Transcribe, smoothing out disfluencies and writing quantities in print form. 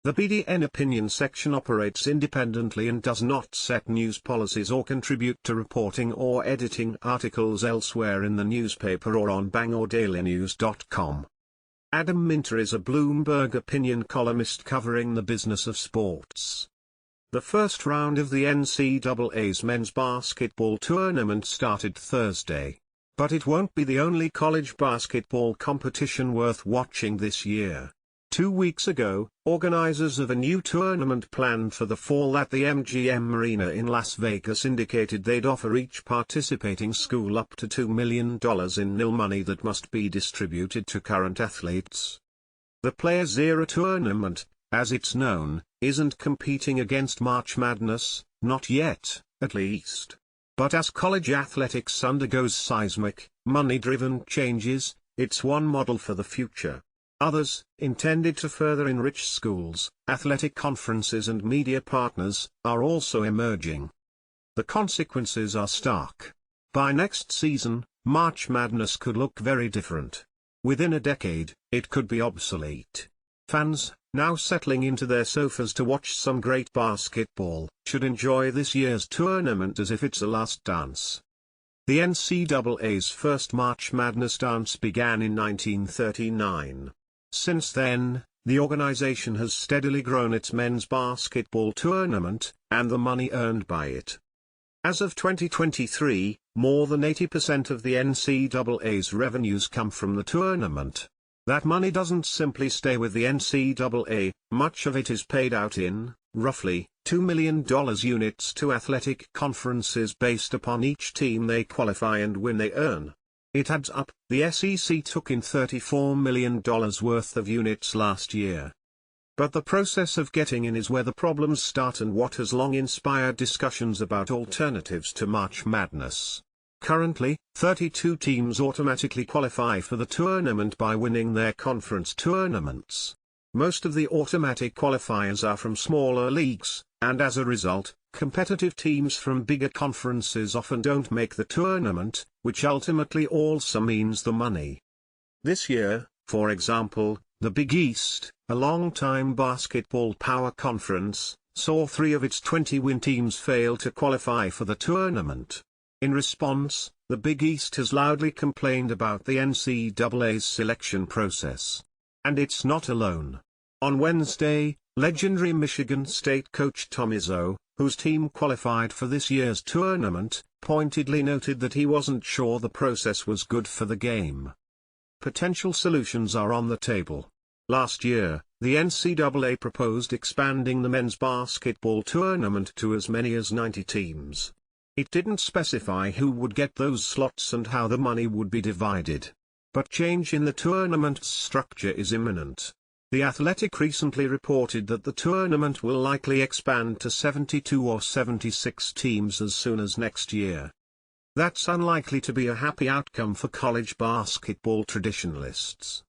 The BDN opinion section operates independently and does not set news policies or contribute to reporting or editing articles elsewhere in the newspaper or on Bang or dailynews.com. Adam Minter is a Bloomberg opinion columnist covering the business of sports. The first round of the NCAA's men's basketball tournament started Thursday. But it won't be the only college basketball competition worth watching this year. 2 weeks ago, organizers of a new tournament planned for the fall at the MGM Arena in Las Vegas indicated they'd offer each participating school up to $2 million in nil money that must be distributed to current athletes. The Players Era tournament, as it's known, isn't competing against March Madness, not yet, at least. But as college athletics undergoes seismic, money-driven changes, it's one model for the future. Others, intended to further enrich schools, athletic conferences and media partners, are also emerging. The consequences are stark. By next season, March Madness could look very different. Within a decade, it could be obsolete. Fans, now settling into their sofas to watch some great basketball, should enjoy this year's tournament as if it's a last dance. The NCAA's first March Madness dance began in 1939. Since then, the organization has steadily grown its men's basketball tournament, and the money earned by it. As of 2023, more than 80% of the NCAA's revenues come from the tournament. That money doesn't simply stay with the NCAA, much of it is paid out in, roughly, $2 million units to athletic conferences based upon each team they qualify and win they earn. It adds up. The SEC took in $34 million worth of units last year. But the process of getting in is where the problems start and what has long inspired discussions about alternatives to March Madness. Currently, 32 teams automatically qualify for the tournament by winning their conference tournaments. Most of the automatic qualifiers are from smaller leagues, and as a result, competitive teams from bigger conferences often don't make the tournament, which ultimately also means the money. This year, for example, the Big East, a long-time basketball power conference, saw 3 of its 20-win teams fail to qualify for the tournament. In response, the Big East has loudly complained about the NCAA's selection process. And it's not alone. On Wednesday, legendary Michigan State coach Tom Izzo, whose team qualified for this year's tournament, pointedly noted that he wasn't sure the process was good for the game. Potential solutions are on the table. Last year, the NCAA proposed expanding the men's basketball tournament to as many as 90 teams. It didn't specify who would get those slots and how the money would be divided. But change in the tournament's structure is imminent. The Athletic recently reported that the tournament will likely expand to 72 or 76 teams as soon as next year. That's unlikely to be a happy outcome for college basketball traditionalists.